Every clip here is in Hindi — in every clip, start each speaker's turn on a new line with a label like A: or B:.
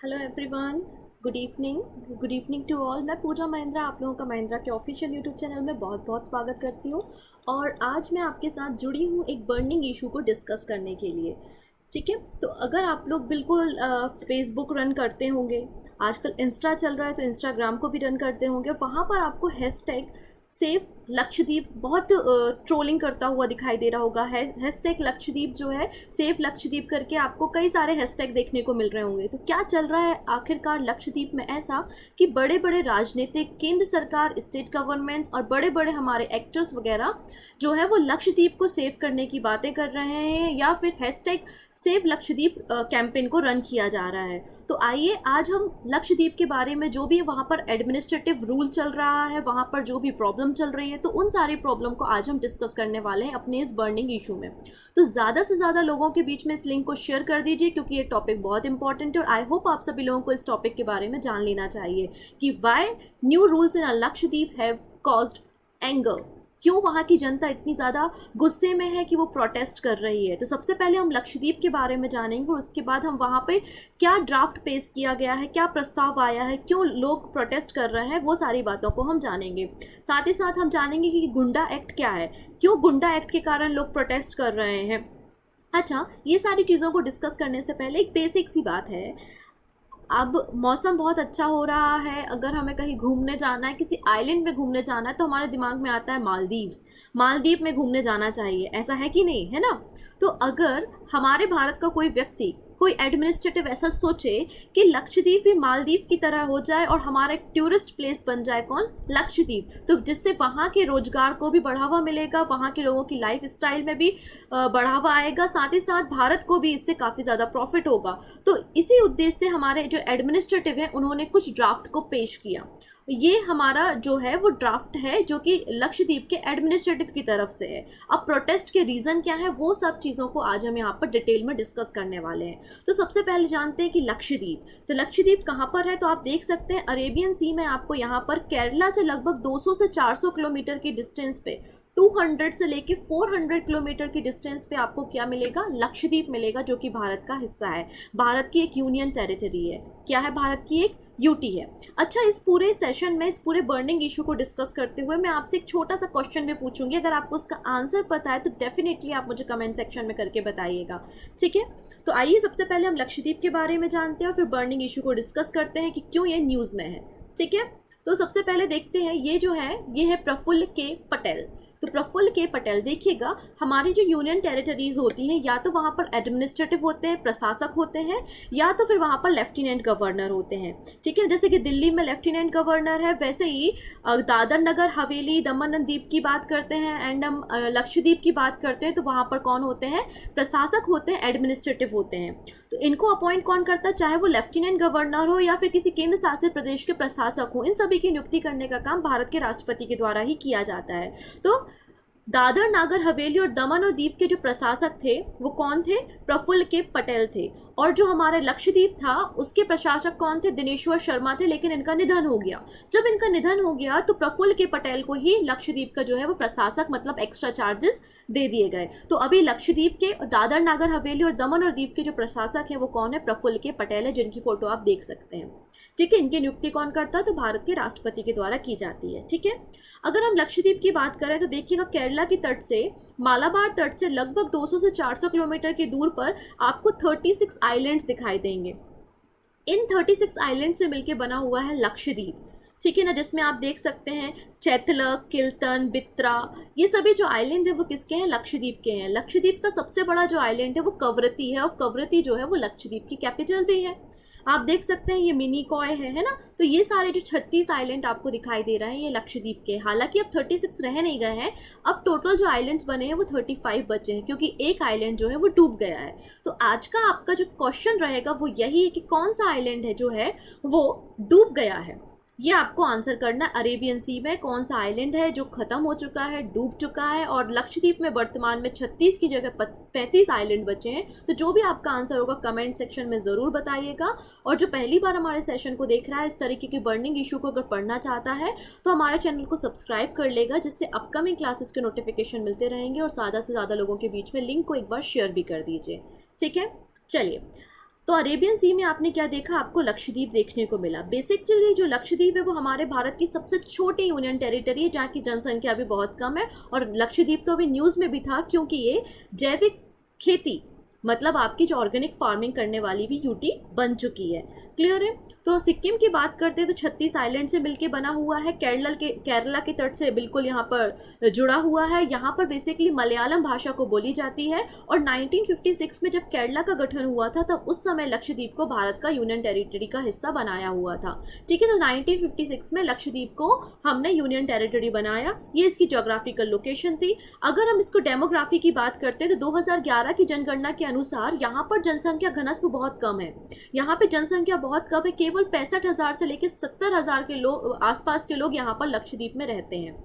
A: Hello everyone, good evening to all. मैं पूजा महेंद्रा आप लोगों का महिंद्रा के ऑफिशियल यूट्यूब चैनल में बहुत बहुत स्वागत करती हूँ। और आज मैं आपके साथ जुड़ी हूँ एक बर्निंग इशू को डिस्कस करने के लिए। ठीक है, तो अगर आप लोग बिल्कुल फेसबुक रन करते होंगे, आजकल इंस्टा चल रहा है तो इंस्टाग्राम को भी रन करते होंगे, वहाँ पर आपको हैशटैग सेफ लक्षद्वीप बहुत ट्रोलिंग करता हुआ दिखाई दे रहा होगा। हैशटैग लक्षद्वीप जो है, सेफ लक्षद्वीप करके आपको कई सारे हैशटैग देखने को मिल रहे होंगे। तो क्या चल रहा है आखिरकार लक्षद्वीप में ऐसा कि बड़े बड़े राजनीतिक, केंद्र सरकार, स्टेट गवर्नमेंट्स और बड़े बड़े हमारे एक्टर्स वगैरह जो है वो लक्षद्वीप को सेव करने की बातें कर रहे हैं, या फिर हैशटैग सेव लक्षद्वीप कैंपेन को रन किया जा रहा है। तो आइए आज हम लक्षद्वीप के बारे में, जो भी वहाँ पर एडमिनिस्ट्रेटिव रूल चल रहा है, वहाँ पर जो भी प्रॉब्लम चल रही है, तो उन सारी प्रॉब्लम को आज हम डिस्कस करने वाले हैं अपने इस बर्निंग इशू में। तो ज़्यादा से ज़्यादा लोगों के बीच में इस लिंक को शेयर कर दीजिए, क्योंकि ये टॉपिक बहुत इंपॉर्टेंट है और आई होप आप सभी लोगों को इस टॉपिक के बारे में जान लेना चाहिए कि why new rules in Lakshadweep have caused anger. क्यों वहाँ की जनता इतनी ज़्यादा गुस्से में है कि वो प्रोटेस्ट कर रही है। तो सबसे पहले हम लक्षद्वीप के बारे में जानेंगे और उसके बाद हम वहाँ पे क्या ड्राफ्ट पेश किया गया है, क्या प्रस्ताव आया है, क्यों लोग प्रोटेस्ट कर रहे हैं, वो सारी बातों को हम जानेंगे। साथ ही साथ हम जानेंगे कि गुंडा एक्ट क्या है, क्यों गुंडा एक्ट के कारण लोग प्रोटेस्ट कर रहे हैं। अच्छा, ये सारी चीज़ों को डिस्कस करने से पहले एक बेसिक सी बात है। अब मौसम बहुत अच्छा हो रहा है, अगर हमें कहीं घूमने जाना है, किसी आइलैंड में घूमने जाना है, तो हमारे दिमाग में आता है मालदीव्स। मालदीव में घूमने जाना चाहिए, ऐसा है कि नहीं, है ना। तो अगर हमारे भारत का कोई व्यक्ति, कोई एडमिनिस्ट्रेटिव ऐसा सोचे कि लक्षद्वीप भी मालदीव की तरह हो जाए और हमारा एक टूरिस्ट प्लेस बन जाए, कौन, लक्षद्वीप, तो जिससे वहाँ के रोजगार को भी बढ़ावा मिलेगा, वहाँ के लोगों की लाइफ स्टाइल में भी बढ़ावा आएगा, साथ ही साथ भारत को भी इससे काफ़ी ज़्यादा प्रॉफिट होगा। तो इसी उद्देश्य से हमारे जो एडमिनिस्ट्रेटिव है उन्होंने कुछ ड्राफ्ट को पेश किया। ये हमारा जो है वो ड्राफ्ट है जो कि लक्षद्वीप के एडमिनिस्ट्रेटिव की तरफ से है। अब प्रोटेस्ट के रीज़न क्या है, वो सब चीज़ों को आज हम यहाँ पर डिटेल में डिस्कस करने वाले हैं। तो सबसे पहले जानते हैं कि लक्षद्वीप, तो लक्षद्वीप कहाँ पर है। तो आप देख सकते हैं अरेबियन सी में आपको यहाँ पर केरला से लगभग 200 से 400 किलोमीटर की डिस्टेंस पे, 200 से लेके 400 किलोमीटर की डिस्टेंस पे आपको क्या मिलेगा, लक्षद्वीप मिलेगा, जो कि भारत का हिस्सा है, भारत की एक यूनियन टेरिटरी है। क्या है, भारत की एक यूटी है। अच्छा, इस पूरे सेशन में, इस पूरे बर्निंग इशू को डिस्कस करते हुए मैं आपसे एक छोटा सा क्वेश्चन भी पूछूंगी, अगर आपको उसका आंसर पता है तो डेफिनेटली आप मुझे कमेंट सेक्शन में करके बताइएगा। ठीक है, तो आइए सबसे पहले हम लक्षद्वीप के बारे में जानते हैं और फिर बर्निंग इशू को डिस्कस करते हैं कि क्यों ये न्यूज़ में है। ठीक है, तो सबसे पहले देखते हैं, ये जो है ये है प्रफुल्ल के पटेल। तो प्रफुल्ल के पटेल, देखिएगा हमारी जो यूनियन टेरिटरीज होती हैं, या तो वहाँ पर एडमिनिस्ट्रेटिव होते हैं, प्रशासक होते हैं, या तो फिर वहाँ पर लेफ्टिनेंट गवर्नर होते हैं। ठीक है, जैसे कि दिल्ली में लेफ्टिनेंट गवर्नर है, वैसे ही दादर नगर हवेली, दमन एंड दीव की बात करते हैं, एंड हम लक्षद्वीप की बात करते हैं, तो वहाँ पर कौन होते हैं, प्रशासक होते हैं, एडमिनिस्ट्रेटिव होते हैं। तो इनको अपॉइंट कौन करता है, चाहे वो लेफ्टिनेंट गवर्नर हो या फिर किसी केंद्र शासित प्रदेश के प्रशासक हो, इन सभी की नियुक्ति करने का काम भारत के राष्ट्रपति के द्वारा ही किया जाता है। तो दादर नागर हवेली और दमन और दीव के जो प्रशासक थे वो कौन थे, प्रफुल्ल के पटेल थे। और जो हमारे लक्षद्वीप था उसके प्रशासक कौन थे, दिनेश्वर शर्मा थे, लेकिन इनका निधन हो गया। जब इनका निधन हो गया तो प्रफुल्ल के पटेल को ही लक्षद्वीप का जो है वो प्रशासक, मतलब एक्स्ट्रा चार्जेस दे दिए गए। तो अभी लक्षद्वीप के दादर नागर हवेली और दमन और दीव के जो प्रशासक हैं वो कौन है, प्रफुल्ल के पटेल है, जिनकी फोटो आप देख सकते हैं। ठीक है, इनकी नियुक्ति कौन करता है, तो भारत के राष्ट्रपति के द्वारा की जाती है। ठीक है, अगर हम लक्षद्वीप की बात करें तो देखिएगा केरला की तट से, मालाबार तट से लगभग 200 से 400 किलोमीटर की दूर पर आपको 36 आइलैंड्स दिखाई देंगे। इन 36 आइलैंड से मिलकर बना हुआ है लक्षद्वीप। ठीक है ना, जिसमें आप देख सकते हैं चैतलक, किल्तन, बित्रा, ये सभी जो आइलैंड है वो किसके हैं, लक्षद्वीप के हैं। लक्षद्वीप का सबसे बड़ा जो आइलैंड है वो कवरत्ती है, और कवरत्ती जो है वो लक्षद्वीप की कैपिटल भी है। आप देख सकते हैं ये मिनी कॉय है ना। तो ये सारे जो 36 आइलैंड आपको दिखाई दे रहे हैं ये लक्षद्वीप के, हालांकि अब 36 रह नहीं गए हैं, अब टोटल जो आइलैंड्स बने हैं वो 35 बचे हैं, क्योंकि एक आइलैंड जो है वो डूब गया है। तो आज का आपका जो क्वेश्चन रहेगा वो यही है कि कौन सा आइलैंड है जो है वो डूब गया है, ये आपको आंसर करना है। अरेबियन सी में कौन सा आइलैंड है जो खत्म हो चुका है, डूब चुका है, और लक्षद्वीप में वर्तमान में 36 की जगह 35 आइलैंड बचे हैं। तो जो भी आपका आंसर होगा कमेंट सेक्शन में ज़रूर बताइएगा। और जो पहली बार हमारे सेशन को देख रहा है, इस तरीके के बर्निंग इशू को अगर पढ़ना चाहता है तो हमारे चैनल को सब्सक्राइब कर लेगा, जिससे अपकमिंग क्लासेस के नोटिफिकेशन मिलते रहेंगे, और ज़्यादा से ज़्यादा लोगों के बीच में लिंक को एक बार शेयर भी कर दीजिए। ठीक है, चलिए तो अरेबियन सी में आपने क्या देखा, आपको लक्षद्वीप देखने को मिला। बेसिकली जो लक्षद्वीप है वो हमारे भारत की सबसे छोटी यूनियन टेरिटरी है जहाँ की जनसंख्या भी बहुत कम है, और लक्षद्वीप तो अभी न्यूज़ में भी था क्योंकि ये जैविक खेती मतलब आपकी जो ऑर्गेनिक फार्मिंग करने वाली भी यूटी बन चुकी है। क्लियर है। तो सिक्किम की बात करते हैं तो 36 आइलैंड से मिलके बना हुआ है, केरला के तट से बिल्कुल यहाँ पर जुड़ा हुआ है। यहाँ पर बेसिकली मलयालम भाषा को बोली जाती है, और 1956 में जब केरला का गठन हुआ था तब उस समय लक्षद्वीप को भारत का यूनियन टेरिटरी का हिस्सा बनाया हुआ था। ठीक है, तो 1956 में लक्षद्वीप को हमने यूनियन टेरिटरी बनाया, ये इसकी जोग्राफिकल लोकेशन थी। अगर हम इसको डेमोग्राफी की बात करते हैं तो 2011 की जनगणना के अनुसार यहाँ पर जनसंख्या घनत्व बहुत कम है। यहाँ पे जनसंख्या बहुत कम है, केवल 65,000 से लेकर 70,000 के लोग आसपास के लोग यहाँ पर लक्षद्वीप में रहते हैं।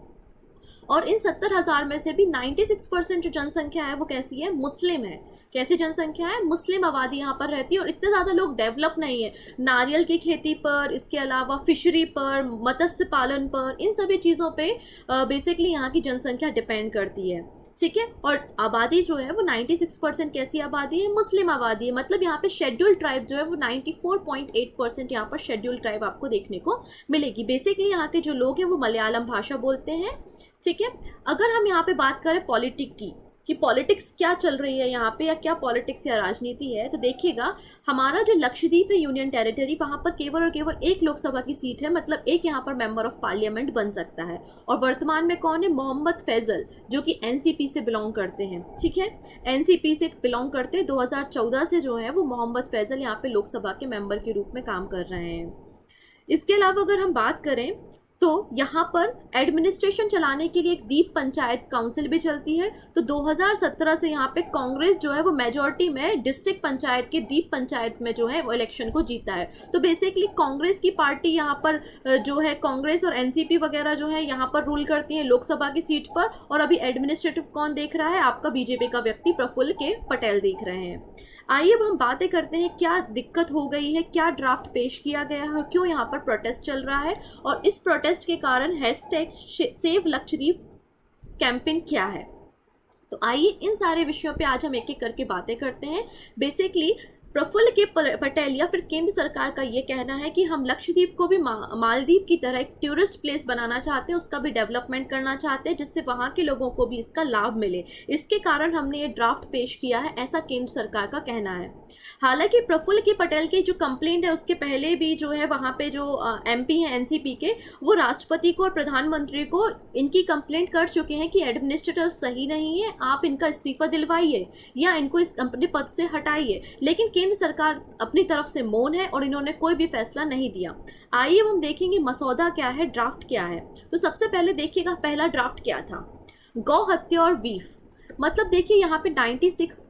A: और इन 70,000 में से भी 96% जो जनसंख्या है वो कैसी है, मुस्लिम है। कैसी जनसंख्या है, मुस्लिम आबादी यहाँ पर रहती है, और इतने ज़्यादा लोग डेवलप नहीं है। नारियल की खेती पर, इसके अलावा फिशरी पर, मत्स्य पालन पर, इन सभी चीज़ों पे बेसिकली यहाँ की जनसंख्या डिपेंड करती है। ठीक है, और आबादी जो है वो 96% कैसी आबादी है, मुस्लिम आबादी है। मतलब यहाँ पे शेड्यूल ट्राइब जो है वो 94.8% यहाँ पर शेड्यूल ट्राइब आपको देखने को मिलेगी। बेसिकली यहाँ के जो लोग हैं वो मलयालम भाषा बोलते हैं। ठीक है, अगर हम यहाँ पे बात करें पॉलिटिक की कि पॉलिटिक्स क्या चल रही है यहाँ पे, या क्या पॉलिटिक्स या राजनीति है, तो देखिएगा हमारा जो लक्षद्वीप है यूनियन टेरिटरी, वहाँ पर केवल और केवल एक लोकसभा की सीट है, मतलब एक यहाँ पर मेंबर ऑफ पार्लियामेंट बन सकता है। और वर्तमान में कौन है, मोहम्मद फैजल, जो कि एनसीपी से बिलोंग करते हैं। ठीक है, एनसीपी से बिलोंग करते हैं। 2014 से जो है वो मोहम्मद फैजल यहाँ पे लोकसभा के मेंबर के रूप में काम कर रहे हैं। इसके अलावा अगर हम बात करें तो यहाँ पर एडमिनिस्ट्रेशन चलाने के लिए एक दीप पंचायत काउंसिल भी चलती है। तो 2017 से यहाँ पे कांग्रेस जो है वो मेजॉरिटी में डिस्ट्रिक्ट पंचायत के दीप पंचायत में जो है वो इलेक्शन को जीता है। तो बेसिकली कांग्रेस की पार्टी यहाँ पर जो है, कांग्रेस और एनसीपी वगैरह जो है यहाँ पर रूल करती है लोकसभा की सीट पर। और अभी एडमिनिस्ट्रेटिव कौन देख रहा है, आपका बीजेपी का व्यक्ति प्रफुल्ल के पटेल देख रहे हैं। आइए अब हम बातें करते हैं क्या दिक्कत हो गई है, क्या ड्राफ्ट पेश किया गया है, और क्यों यहाँ पर प्रोटेस्ट चल रहा है, और इस प्रोटेस्ट के कारण हैशटैग सेव लक्षद्वीप कैंपेन क्या है। तो आइए इन सारे विषयों पे आज हम एक एक करके बातें करते हैं। बेसिकली प्रफुल्ल के पटेल या फिर केंद्र सरकार का ये कहना है कि हम लक्षद्वीप को भी मालदीव की तरह एक टूरिस्ट प्लेस बनाना चाहते हैं, उसका भी डेवलपमेंट करना चाहते हैं, जिससे वहाँ के लोगों को भी इसका लाभ मिले। इसके कारण हमने ये ड्राफ्ट पेश किया है, ऐसा केंद्र सरकार का कहना है। हालांकि प्रफुल्ल के पटेल की जो कंप्लेंट है उसके पहले भी जो है वहाँ पे जो एमपी हैं एनसीपी के, वो राष्ट्रपति को और प्रधानमंत्री को इनकी कंप्लेंट कर चुके हैं कि एडमिनिस्ट्रेटर सही नहीं है, आप इनका इस्तीफा दिलवाइए या इनको इस अपने पद से हटाइए। लेकिन केंद्र सरकार अपनी तरफ से मौन है और इन्होंने कोई भी फैसला नहीं दिया। आइए हम देखेंगे मसौदा क्या है, ड्राफ्ट क्या है। तो सबसे पहले देखिएगा पहला ड्राफ्ट क्या था, गौ हत्या और बीफ। मतलब देखिए यहाँ पे 96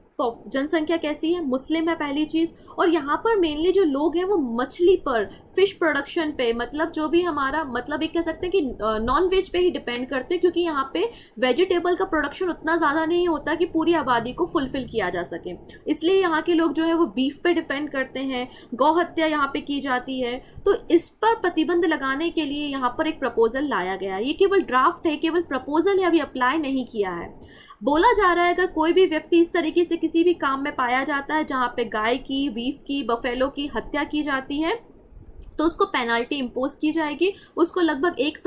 A: जनसंख्या कैसी है, मुस्लिम है पहली चीज़। और यहाँ पर मेनली जो लोग हैं वो मछली पर, फिश प्रोडक्शन पे, मतलब जो भी हमारा मतलब एक कह सकते हैं कि नॉन वेज पे ही डिपेंड करते हैं, क्योंकि यहाँ पे वेजिटेबल का प्रोडक्शन उतना ज़्यादा नहीं होता कि पूरी आबादी को फुलफिल किया जा सके। इसलिए यहाँ के लोग जो है वो बीफ पे डिपेंड करते हैं, गौ हत्या यहाँ पे की जाती है। तो इस पर प्रतिबंध लगाने के लिए यहाँ पर एक प्रपोजल लाया गया है। ये केवल ड्राफ्ट है, केवल प्रपोजल है, अभी अप्लाई नहीं किया है। बोला जा रहा है अगर कोई भी व्यक्ति इस तरीके से किसी भी काम में पाया जाता है जहाँ पे गाय की, बीफ की, बफेलो की हत्या की जाती है, तो उसको पेनाल्टी इम्पोज की जाएगी। उसको लगभग 1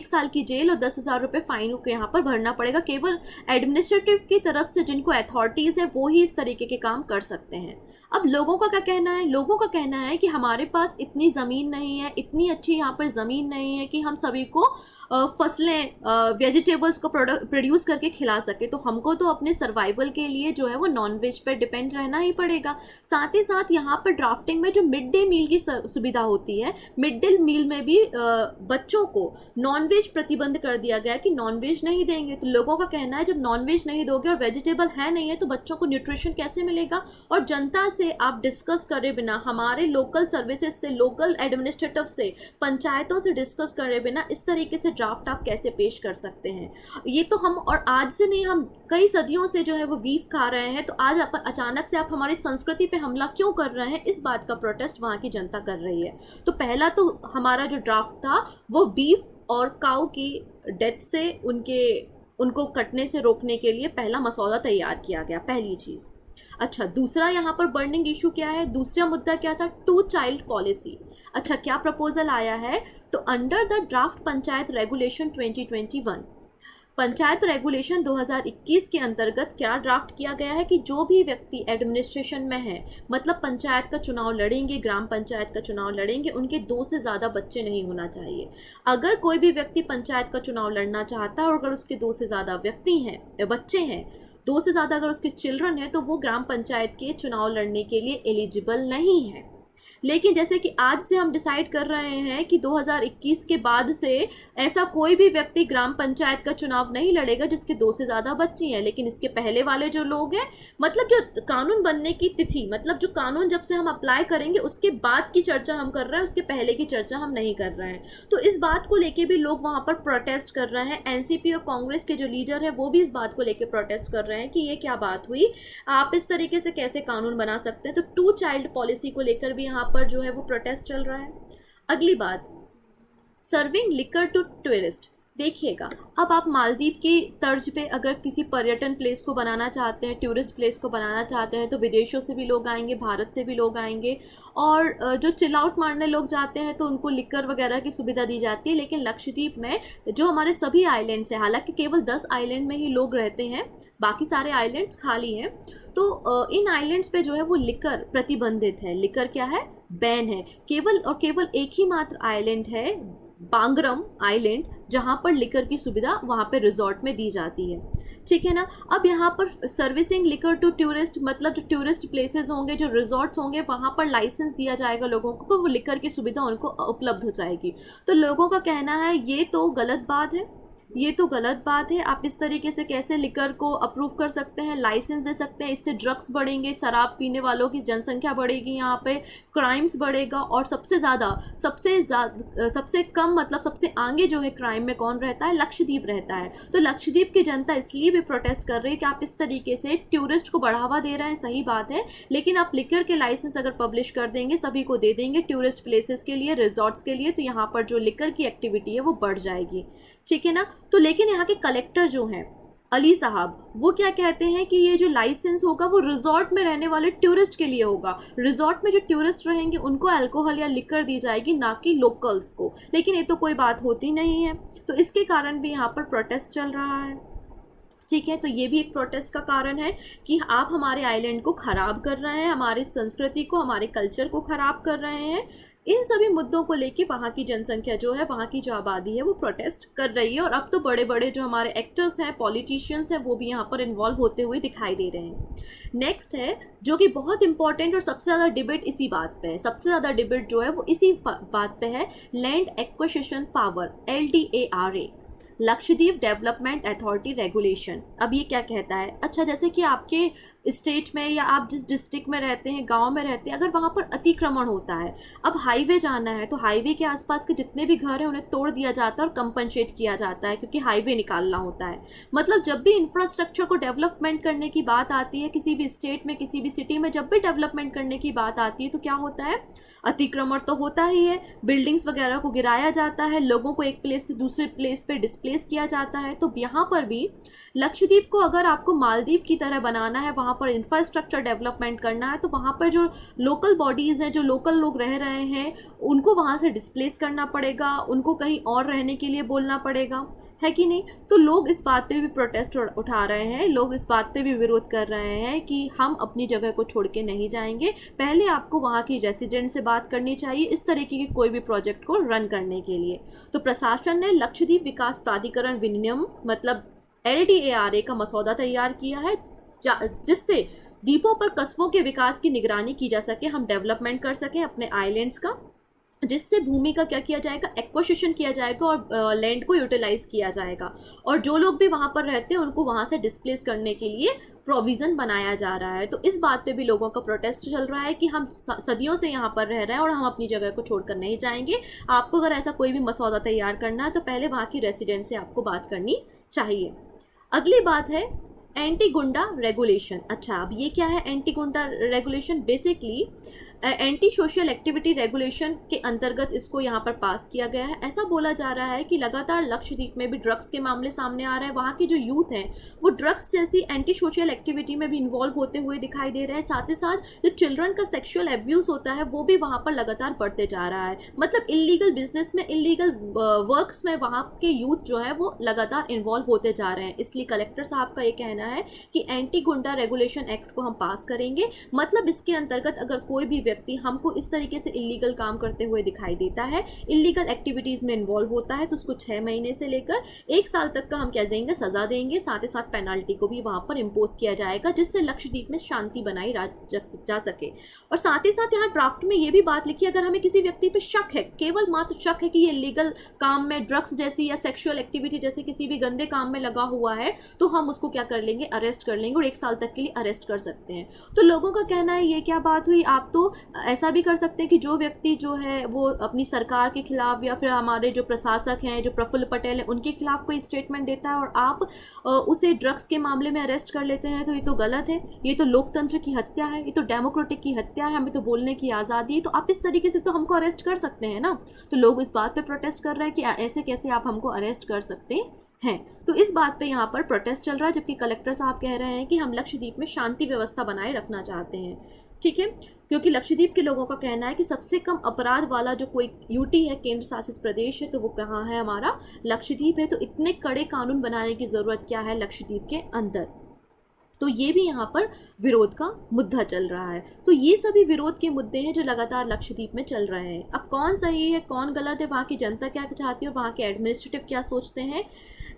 A: साल की जेल और 10,000 रुपये फाइन को यहाँ पर भरना पड़ेगा। केवल एडमिनिस्ट्रेटिव की तरफ से जिनको अथॉरिटीज़ है वो ही इस तरीके के काम कर सकते हैं। अब लोगों का क्या कहना है, लोगों का कहना है कि हमारे पास इतनी ज़मीन नहीं है, इतनी अच्छी यहाँ पर ज़मीन नहीं है कि हम सभी को फसलें, वेजिटेबल्स को प्रोड्यूस करके खिला सके। तो हमको तो अपने सर्वाइवल के लिए जो है वो नॉन वेज पर डिपेंड रहना ही पड़ेगा। साथ ही साथ यहाँ पर ड्राफ्टिंग में जो मिड डे मील की सुविधा होती है, मिड डे मील में भी बच्चों को नॉन वेज प्रतिबंध कर दिया गया कि नॉन वेज नहीं देंगे। तो लोगों का कहना है जब नॉन वेज नहीं दोगे और वेजिटेबल है नहीं है तो बच्चों को न्यूट्रिशन कैसे मिलेगा। और जनता से आप डिस्कस करे बिना, हमारे लोकल सर्विसेज से, लोकल एडमिनिस्ट्रेटिव से, पंचायतों से डिस्कस करे बिना इस तरीके से ड्राफ्ट आप कैसे पेश कर सकते हैं। ये तो हम, और आज से नहीं, हम कई सदियों से जो है वो बीफ खा रहे हैं। तो आज अचानक से आप हमारी संस्कृति पे हमला क्यों कर रहे हैं, इस बात का प्रोटेस्ट वहाँ की जनता कर रही है। तो पहला तो हमारा जो ड्राफ्ट था वो बीफ और काऊ की डेथ से उनको कटने से रोकने के लिए पहला मसौदा तैयार किया गया, पहली चीज़। अच्छा, दूसरा यहाँ पर बर्निंग इशू क्या है, दूसरा मुद्दा क्या था, टू चाइल्ड पॉलिसी। अच्छा, क्या प्रपोजल आया है, तो under the draft panchayat regulation 2021, panchayat regulation 2021 के अंतर्गत क्या ड्राफ्ट किया गया है कि जो भी व्यक्ति एडमिनिस्ट्रेशन में है, मतलब पंचायत का चुनाव लड़ेंगे, ग्राम पंचायत का चुनाव लड़ेंगे, उनके 2 से ज़्यादा बच्चे नहीं होना चाहिए। अगर कोई भी व्यक्ति पंचायत का चुनाव लड़ना चाहता है और अगर उसके 2 से ज़्यादा व्यक्ति हैं, बच्चे हैं, 2 से ज़्यादा अगर उसके चिल्ड्रन हैं, तो वो ग्राम पंचायत के चुनाव लड़ने के लिए एलिजिबल नहीं है। लेकिन जैसे कि आज से हम डिसाइड कर रहे हैं कि 2021 के बाद से ऐसा कोई भी व्यक्ति ग्राम पंचायत का चुनाव नहीं लड़ेगा जिसके 2 से ज़्यादा बच्चे हैं। लेकिन इसके पहले वाले जो लोग हैं, मतलब जो कानून बनने की तिथि, मतलब जो कानून जब से हम अप्लाई करेंगे उसके बाद की चर्चा हम कर रहे हैं, उसके पहले की चर्चा हम नहीं कर रहे हैं। तो इस बात को लेके भी लोग वहाँ पर प्रोटेस्ट कर रहे हैं। एनसीपी और कांग्रेस के जो लीडर है वो भी इस बात को लेकर प्रोटेस्ट कर रहे हैं कि ये क्या बात हुई, आप इस तरीके से कैसे कानून बना सकते हैं। तो 2 चाइल्ड पॉलिसी को लेकर भी यहाँ पर जो है वो प्रोटेस्ट चल रहा है। अगली बात, सर्विंग लिकर टू टूरिस्ट। देखिएगा, अब आप मालदीव की तर्ज पे अगर किसी पर्यटन प्लेस को बनाना चाहते हैं, टूरिस्ट प्लेस को बनाना चाहते हैं, तो विदेशों से भी लोग आएंगे, भारत से भी लोग आएंगे, और जो चिल आउट मारने लोग जाते हैं तो उनको लिकर वगैरह की सुविधा दी जाती है। लेकिन लक्षद्वीप में जो हमारे सभी आइलैंड्स हैं, हालांकि केवल 10 आइलैंड में ही लोग रहते हैं, बाकी सारे आइलैंड्स खाली हैं, तो इन आइलैंड्स पे जो है वो लिकर प्रतिबंधित है। लिकर क्या है, बैन है। केवल और केवल एक ही मात्र आइलैंड है, बांगरम आइलैंड, जहाँ पर लिकर की सुविधा वहाँ पे रिजॉर्ट में दी जाती है। ठीक है ना। अब यहाँ पर सर्विसिंग लिकर टू टूरिस्ट, मतलब जो टूरिस्ट प्लेसेस होंगे, जो रिजॉर्ट्स होंगे, वहाँ पर लाइसेंस दिया जाएगा लोगों को, वो लिकर की सुविधा उनको उपलब्ध हो जाएगी। तो लोगों का कहना है ये तो गलत बात है, ये तो गलत बात है। आप इस तरीके से कैसे लिकर को अप्रूव कर सकते हैं, लाइसेंस दे सकते हैं? इससे ड्रग्स बढ़ेंगे, शराब पीने वालों की जनसंख्या बढ़ेगी, यहाँ पे क्राइम्स बढ़ेगा, और सबसे कम, मतलब सबसे आगे जो है क्राइम में कौन रहता है, लक्षद्वीप रहता है। तो लक्षद्वीप की जनता इसलिए भी प्रोटेस्ट कर रही है कि आप इस तरीके से टूरिस्ट को बढ़ावा दे रहे हैं, सही बात है, लेकिन आप लिकर के लाइसेंस अगर पब्लिश कर देंगे, सभी को दे देंगे टूरिस्ट प्लेसेस के लिए, रिजॉर्ट्स के लिए, तो यहाँ पर जो लिकर की एक्टिविटी है वो बढ़ जाएगी। ठीक है ना। तो लेकिन यहाँ के कलेक्टर जो हैं, अली साहब, वो क्या कहते हैं कि ये जो लाइसेंस होगा वो रिजॉर्ट में रहने वाले टूरिस्ट के लिए होगा। रिजॉर्ट में जो टूरिस्ट रहेंगे उनको अल्कोहल या लिकर दी जाएगी, ना कि लोकल्स को। लेकिन ये तो कोई बात होती नहीं है, तो इसके कारण भी यहाँ पर प्रोटेस्ट चल रहा है। ठीक है, तो ये भी एक प्रोटेस्ट का कारण है कि आप हमारे आइलैंड को ख़राब कर रहे हैं, हमारी संस्कृति को, हमारे कल्चर को ख़राब कर रहे हैं। इन सभी मुद्दों को लेके वहाँ की जनसंख्या जो है, वहाँ की जो आबादी है, वो प्रोटेस्ट कर रही है। और अब तो बड़े बड़े जो हमारे एक्टर्स हैं, पॉलिटिशियंस हैं, वो भी यहाँ पर इन्वॉल्व होते हुए दिखाई दे रहे हैं। नेक्स्ट है जो कि बहुत इंपॉर्टेंट और सबसे ज़्यादा डिबेट इसी बात पे है, सबसे ज़्यादा डिबेट जो है वो इसी बात पे है, land acquisition power, LDARA, Lakshadweep development authority regulation. अब ये क्या कहता है? अच्छा, जैसे कि आपके स्टेट में या आप जिस डिस्ट्रिक्ट में रहते हैं, गांव में रहते हैं, अगर वहाँ पर अतिक्रमण होता है, अब हाईवे जाना है, तो हाईवे के आसपास के जितने भी घर हैं उन्हें तोड़ दिया जाता है और कंपनसेट किया जाता है, क्योंकि हाईवे निकालना होता है। मतलब जब भी इंफ्रास्ट्रक्चर को डेवलपमेंट करने की बात आती है, किसी भी स्टेट में, किसी भी सिटी में जब भी डेवलपमेंट करने की बात आती है, तो क्या होता है? अतिक्रमण तो होता ही है, बिल्डिंग्स वगैरह को गिराया जाता है, लोगों को एक प्लेस से दूसरे प्लेस पे डिस्प्लेस किया जाता है। तो यहाँ पर भी लक्षद्वीप को अगर आपको मालदीव की तरह बनाना है, वहाँ पर इंफ्रास्ट्रक्चर डेवलपमेंट करना है, तो वहाँ पर जो लोकल बॉडीज़ हैं, जो लोकल लोग रह रहे हैं, उनको वहाँ से डिस्प्लेस करना पड़ेगा, उनको कहीं और रहने के लिए बोलना पड़ेगा, है कि नहीं? तो लोग इस बात पे भी प्रोटेस्ट उठा रहे हैं, लोग इस बात पे भी विरोध कर रहे हैं कि हम अपनी जगह को छोड़ के नहीं जाएंगे, पहले आपको वहाँ की रेसिडेंट से बात करनी चाहिए इस तरीके के कोई भी प्रोजेक्ट को रन करने के लिए। तो प्रशासन ने लक्षद्वीप विकास प्राधिकरण विनियम, मतलब LDARA का मसौदा तैयार किया है, जिससे द्वीपों पर कस्बों के विकास की निगरानी की जा सके, हम डेवलपमेंट कर सकें अपने आइलैंड्स का, जिससे भूमि का क्या किया जाएगा, एक्विजिशन किया जाएगा और लैंड को यूटिलाइज किया जाएगा, और जो लोग भी वहाँ पर रहते हैं उनको वहाँ से डिस्प्लेस करने के लिए प्रोविज़न बनाया जा रहा है। तो इस बात पे भी लोगों का प्रोटेस्ट चल रहा है कि हम सदियों से यहाँ पर रह रहे हैं और हम अपनी जगह को छोड़कर नहीं जाएंगे। आपको अगर ऐसा कोई भी मसौदा तैयार करना है तो पहले वहाँ की रेसिडेंट से आपको बात करनी चाहिए। अगली बात है एंटी गुंडा रेगुलेशन। अच्छा, अब ये क्या है एंटी गुंडा regulation? Basically anti social activity regulation के अंतर्गत इसको यहाँ पर पास किया गया है। ऐसा बोला जा रहा है कि लगातार लक्षद्वीप में भी ड्रग्स के मामले सामने आ रहे हैं, वहाँ के जो यूथ हैं वो ड्रग्स जैसी एंटी सोशल एक्टिविटी में भी इन्वॉल्व होते हुए दिखाई दे रहे हैं। साथ ही साथ जो चिल्ड्रन का सेक्सुअल एब्यूज़ होता है वो भी वहाँ पर लगातार बढ़ते जा रहा है। मतलब इलीगल बिजनेस में, इलीगल वर्क्स में वहाँ के यूथ जो है वो लगातार इन्वॉल्व होते जा रहे हैं। इसलिए कलेक्टर साहब का ये कहना है कि एंटी गुंडा रेगुलेशन एक्ट को हम पास करेंगे। मतलब इसके अंतर्गत अगर कोई भी व्यक्ति हमको इस तरीके से इलीगल काम करते हुए दिखाई देता है, इलीगल एक्टिविटीज़ में इन्वॉल्व होता है, तो उसको 6 महीने से लेकर 1 साल तक का हम क्या देंगे, सज़ा देंगे। साथ ही साथ पेनल्टी को भी वहाँ पर इम्पोज किया जाएगा, जिससे लक्षद्वीप में शांति बनाई जा सके। और साथ ही साथ यहाँ ड्राफ्ट में ये भी बात लिखी, अगर हमें किसी व्यक्ति पे शक है, केवल मात्र शक है कि ये इलीगल काम में, ड्रग्स जैसी या सेक्सुअल एक्टिविटी जैसे किसी भी गंदे काम में लगा हुआ है, तो हम उसको क्या कर लेंगे, अरेस्ट कर लेंगे और 1 साल तक के लिए अरेस्ट कर सकते हैं। तो लोगों का कहना है ये क्या बात हुई, आप तो ऐसा भी कर सकते हैं कि जो व्यक्ति जो है वो अपनी सरकार के खिलाफ या फिर हमारे जो प्रशासक हैं, जो प्रफुल्ल पटेल हैं, उनके खिलाफ कोई स्टेटमेंट देता है और आप उसे ड्रग्स के मामले में अरेस्ट कर लेते हैं, तो ये तो गलत है, ये तो लोकतंत्र की हत्या है, ये तो डेमोक्रेटिक की हत्या है, हमें तो बोलने की आज़ादी है, तो आप इस तरीके से तो हमको अरेस्ट कर सकते हैं ना। तो लोग इस बात पे प्रोटेस्ट कर रहे हैं कि ऐसे कैसे आप हमको अरेस्ट कर सकते हैं। तो इस बात पे यहाँ पर प्रोटेस्ट चल रहा है, जबकि कलेक्टर साहब कह रहे हैं कि हम लक्षद्वीप में शांति व्यवस्था बनाए रखना चाहते हैं। ठीक है, क्योंकि लक्षद्वीप के लोगों का कहना है कि सबसे कम अपराध वाला जो कोई यूटी है, केंद्र शासित प्रदेश है, तो वो कहाँ है, हमारा लक्षद्वीप है। तो इतने कड़े कानून बनाने की ज़रूरत क्या है लक्षद्वीप के अंदर। तो ये भी यहाँ पर विरोध का मुद्दा चल रहा है। तो ये सभी विरोध के मुद्दे हैं जो लगातार लक्षद्वीप में चल रहे हैं। अब कौन सही है, कौन गलत है, वहाँ की जनता क्या चाहती है, वहाँ के एडमिनिस्ट्रेटिव क्या सोचते हैं,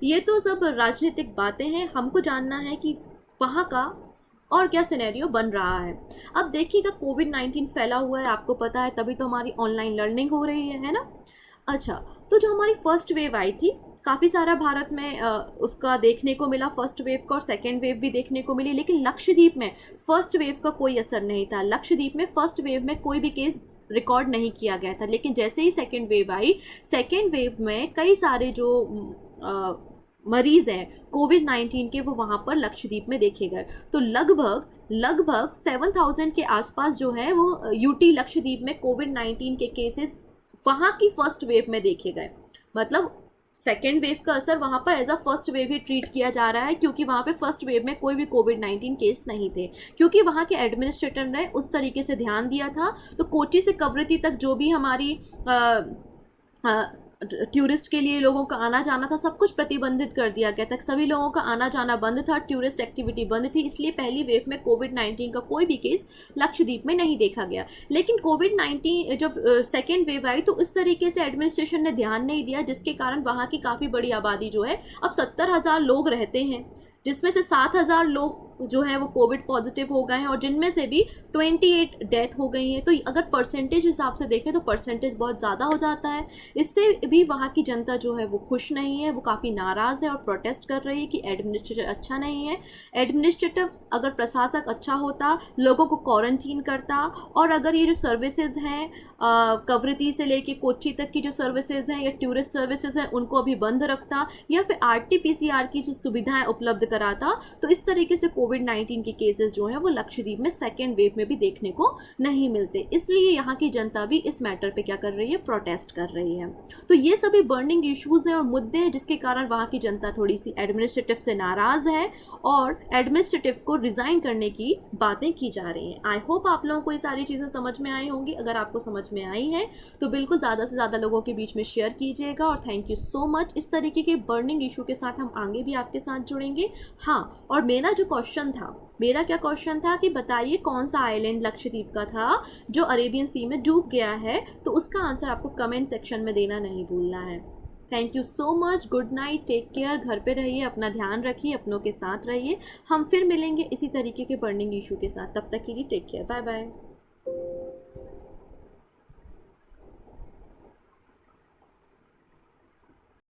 A: ये तो सब राजनीतिक बातें हैं। हमको जानना है कि वहाँ का और क्या सिनेरियो बन रहा है। अब देखिएगा, कोविड-19 फैला हुआ है, आपको पता है, तभी तो हमारी ऑनलाइन लर्निंग हो रही है ना। अच्छा, तो जो हमारी फर्स्ट वेव आई थी, काफ़ी सारा भारत में उसका देखने को मिला, फर्स्ट वेव का, और सेकेंड वेव भी देखने को मिली, लेकिन लक्षद्वीप में फर्स्ट वेव का कोई असर नहीं था। लक्षद्वीप में फर्स्ट वेव में कोई भी केस रिकॉर्ड नहीं किया गया था, लेकिन जैसे ही सेकेंड वेव आई, सेकेंड वेव में कई सारे जो मरीज़ हैं कोविड-19 के, वो वहाँ पर लक्षद्वीप में देखे गए। तो लगभग 7,000 के आसपास जो है वो यूटी लक्षद्वीप में कोविड-19 के केसेस वहाँ की फर्स्ट वेव में देखे गए। मतलब सेकेंड वेव का असर वहाँ पर एज अ फर्स्ट वेव ही ट्रीट किया जा रहा है, क्योंककि वहाँ पे फर्स्ट वेव में कोई भी कोविड-19 केस नहीं थे, क्योंकि वहाँ के एडमिनिस्ट्रेटर ने उस तरीके से ध्यान दिया था। तो कोच्चि से कवरत्ती तक जो भी हमारी टूरिस्ट के लिए लोगों का आना जाना था, सब कुछ प्रतिबंधित कर दिया गया था। सभी लोगों का आना जाना बंद था, टूरिस्ट एक्टिविटी बंद थी, इसलिए पहली वेव में कोविड-19 का कोई भी केस लक्षद्वीप में नहीं देखा गया। लेकिन कोविड-19 जब सेकेंड वेव आई, तो इस तरीके से एडमिनिस्ट्रेशन ने ध्यान नहीं दिया, जिसके कारण वहाँ की काफ़ी बड़ी आबादी जो है, अब 70,000 लोग रहते हैं, जिसमें से 7,000 लोग जो है वो कोविड पॉजिटिव हो गए हैं, और जिनमें से भी 28 डेथ हो गई हैं। तो अगर परसेंटेज हिसाब से देखें तो परसेंटेज बहुत ज़्यादा हो जाता है। इससे भी वहाँ की जनता जो है वो खुश नहीं है, वो काफ़ी नाराज़ है और प्रोटेस्ट कर रही है कि एडमिनिस्ट्रेटर अच्छा नहीं है। एडमिनिस्ट्रेटिव अगर प्रशासक अच्छा होता, लोगों को क्वारंटीन करता, और अगर ये जो सर्विसेज हैं कवरत्ती से लेके कोच्चि तक की जो सर्विसेज हैं या टूरिस्ट सर्विसेज हैं, उनको अभी बंद रखता, या फिर RT-PCR की जो सुविधाएँ उपलब्ध कराता, तो इस तरीके से कोविड-19 के केसेस जो हैं वो लक्षद्वीप में सेकेंड वेव में भी देखने को नहीं मिलते। इसलिए यहाँ की जनता भी इस मैटर पे क्या कर रही है, प्रोटेस्ट कर रही है। तो ये सभी बर्निंग इश्यूज हैं और मुद्दे हैं, जिसके कारण वहाँ की जनता थोड़ी सी एडमिनिस्ट्रेटिव से नाराज़ है और एडमिनिस्ट्रेटिव को रिज़ाइन करने की बातें की जा रही हैं। आई होप आप लोगों को ये सारी चीज़ें समझ में आई होंगी। अगर आपको समझ में आई हैं तो बिल्कुल ज़्यादा से ज़्यादा लोगों के बीच में शेयर कीजिएगा, और थैंक यू सो मच। इस तरीके के बर्निंग इशू के साथ हम आगे भी आपके साथ जुड़ेंगे। हाँ, और मेरा क्या क्वेश्चन था कि बताइए कौन सा आइलैंड लक्षद्वीप का था जो अरेबियन सी में डूब गया है, तो उसका आंसर आपको कमेंट सेक्शन में देना नहीं भूलना है। Thank you so much, good night, take care, घर पे रहिए, अपना ध्यान रखिए, अपनों के साथ रहिए। हम फिर मिलेंगे इसी तरीके के बर्निंग इशू के साथ, तब तक के लिए टेक केयर, बाय बाय।